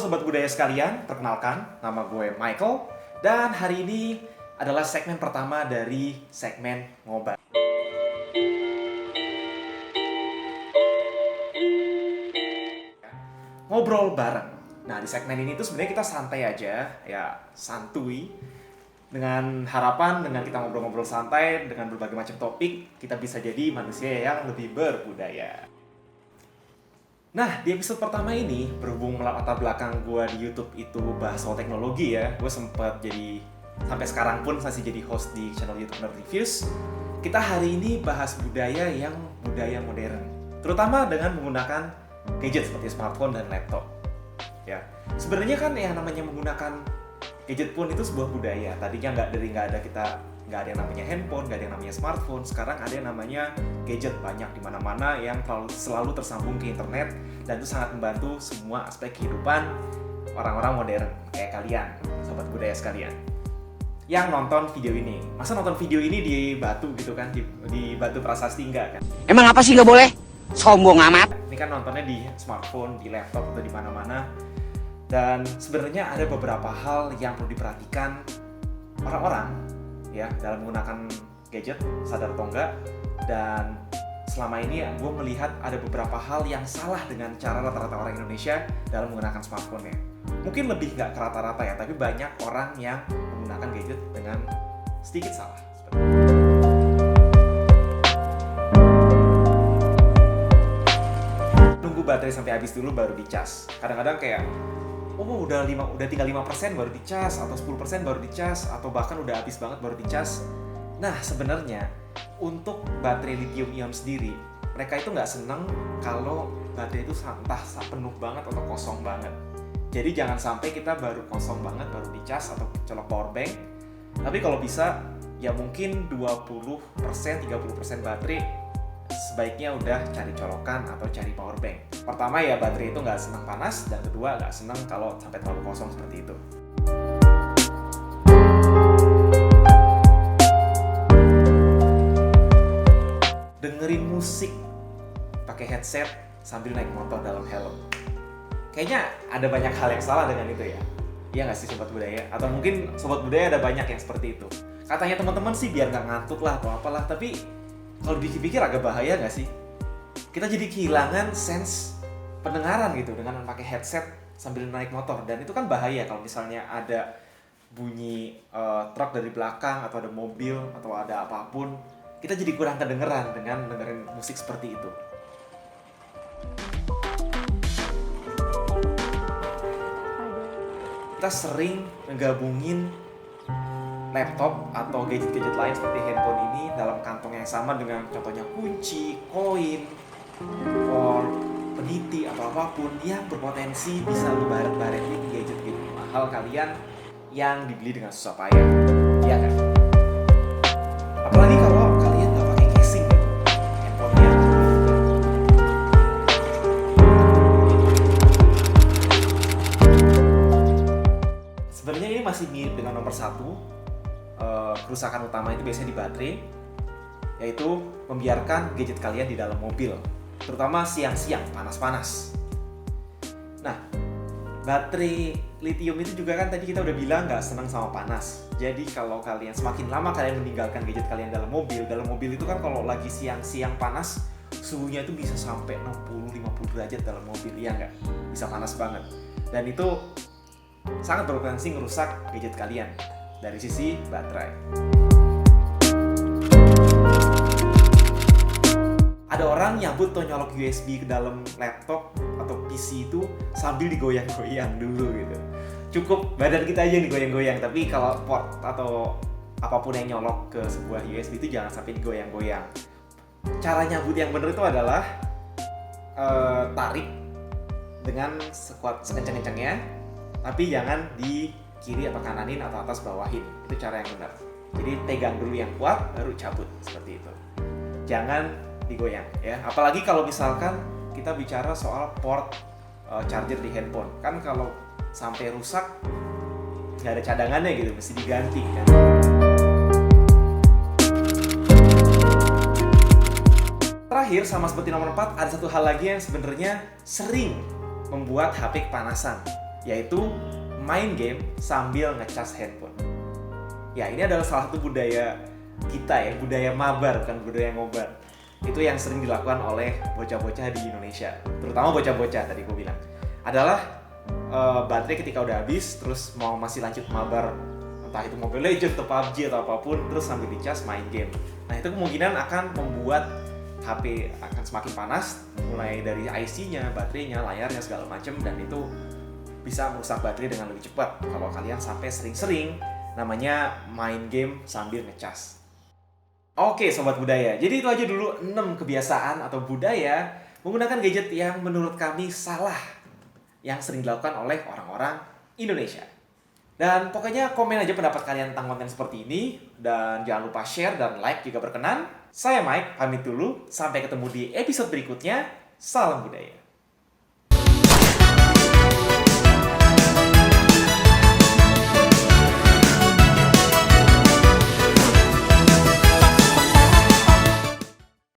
Sobat Budaya sekalian, perkenalkan, nama gue Michael. Dan hari ini adalah segmen pertama dari segmen Ngobat. Ngobrol bareng. Nah, di segmen ini tuh sebenarnya kita santai aja, ya santuy. Dengan harapan, dengan kita ngobrol-ngobrol santai, dengan berbagai macam topik, kita bisa jadi manusia yang lebih berbudaya. Nah, di episode pertama ini, berhubung latar belakang gue di YouTube itu bahas soal teknologi ya, gue sempat jadi, sampai sekarang pun masih jadi host di channel YouTube Nerd Reviews. Kita hari ini bahas budaya yang budaya modern, terutama dengan menggunakan gadget seperti smartphone dan laptop. Ya, sebenarnya kan yang namanya menggunakan gadget pun itu sebuah budaya. Tadinya nggak ada yang namanya handphone, nggak ada yang namanya smartphone. Sekarang ada yang namanya gadget banyak di mana-mana yang selalu tersambung ke internet, dan itu sangat membantu semua aspek kehidupan orang-orang modern kayak kalian, sobat budaya sekalian yang nonton video ini. Masa nonton video ini di Batu gitu kan, di Batu Prasasti enggak kan? Emang apa sih nggak boleh? Sombong amat. Ini kan nontonnya di smartphone, di laptop atau di mana-mana. Dan sebenarnya ada beberapa hal yang perlu diperhatikan orang-orang ya dalam menggunakan gadget, sadar atau enggak. Dan selama ini gue melihat ada beberapa hal yang salah dengan cara rata-rata orang Indonesia dalam menggunakan smartphone-nya. Mungkin lebih nggak ke rata-rata ya, tapi banyak orang yang menggunakan gadget dengan sedikit salah. Nunggu baterai sampai habis dulu baru dicas. Kadang-kadang kayak udah tinggal 5% baru dicas, atau 10% baru dicas, atau bahkan udah habis banget baru dicas. Nah, sebenarnya untuk baterai lithium ion sendiri, mereka itu nggak seneng kalau baterai itu entah penuh banget atau kosong banget. Jadi jangan sampai kita baru kosong banget baru dicas atau colok power bank. Tapi kalau bisa ya mungkin 20%, 30% baterai sebaiknya udah cari colokan atau cari power bank. Pertama ya baterai itu nggak senang panas, dan kedua nggak senang kalau sampai terlalu kosong seperti itu. Dengerin musik pakai headset sambil naik motor dalam helm. Kayaknya ada banyak hal yang salah dengan itu ya. Iya nggak sih sobat budaya? Atau mungkin sobat budaya ada banyak yang seperti itu. Katanya teman-teman sih biar nggak ngantuk lah atau apalah, tapi kalau dipikir-pikir agak bahaya nggak sih? Kita jadi kehilangan sense pendengaran gitu dengan memakai headset sambil naik motor. Dan itu kan bahaya kalau misalnya ada bunyi truk dari belakang, atau ada mobil, atau ada apapun. Kita jadi kurang kedengeran dengan dengerin musik seperti itu. Kita sering menggabungin laptop atau gadget-gadget lain seperti handphone ini dalam kantong yang sama dengan contohnya kunci, koin, peniti atau apapun yang berpotensi bisa membaret-baretin gadget-gadget mahal kalian yang dibeli dengan susah payah. Iya kan? Apalagi kalau kalian nggak pakai casing gitu, handphonenya. Sebenarnya ini masih mirip dengan nomor 1. Kerusakan utama itu biasanya di baterai, yaitu membiarkan gadget kalian di dalam mobil, terutama siang-siang panas-panas. Nah, baterai lithium itu juga kan tadi kita udah bilang nggak senang sama panas. Jadi kalau kalian semakin lama kalian meninggalkan gadget kalian dalam mobil itu kan kalau lagi siang-siang panas, suhunya itu bisa sampai 60-50 derajat dalam mobil, ya nggak? Bisa panas banget. Dan itu sangat berpotensi merusak gadget kalian dari sisi baterai. Ada orang nyabut atau nyolok USB ke dalam laptop atau PC itu sambil digoyang-goyang dulu gitu. Cukup badan kita aja digoyang-goyang, tapi kalau port atau apapun yang nyolok ke sebuah USB itu jangan sampai digoyang-goyang. Cara nyabut yang benar itu adalah tarik dengan sekencang-kencangnya, tapi jangan di kiri atau kananin atau atas bawahin. Itu cara yang benar. Jadi pegang dulu yang kuat baru cabut seperti itu. Jangan digoyang ya. Apalagi kalau misalkan kita bicara soal port charger di handphone. Kan kalau sampai rusak nggak ada cadangannya gitu, mesti diganti kan. Terakhir sama seperti nomor 4, ada satu hal lagi yang sebenarnya sering membuat HP kepanasan. yaitu main game sambil ngecas handphone. Ya, ini adalah salah satu budaya kita ya, budaya mabar, bukan budaya ngobar. Itu yang sering dilakukan oleh bocah-bocah di Indonesia, terutama bocah-bocah tadi gue bilang. Adalah baterai ketika udah habis, terus masih lanjut mabar, entah itu Mobile Legends atau PUBG atau apapun, terus sambil dicas main game. Nah, itu kemungkinan akan membuat HP akan semakin panas, mulai dari IC-nya, baterainya, layarnya, segala macam, dan itu bisa merusak baterai dengan lebih cepat kalau kalian sampai sering-sering namanya main game sambil ngecas. Oke Sobat Budaya, jadi itu aja dulu 6 kebiasaan atau budaya menggunakan gadget yang menurut kami salah yang sering dilakukan oleh orang-orang Indonesia. Dan pokoknya komen aja pendapat kalian tentang konten seperti ini, dan jangan lupa share dan like jika berkenan. Saya Mike, pamit dulu, sampai ketemu di episode berikutnya. Salam budaya.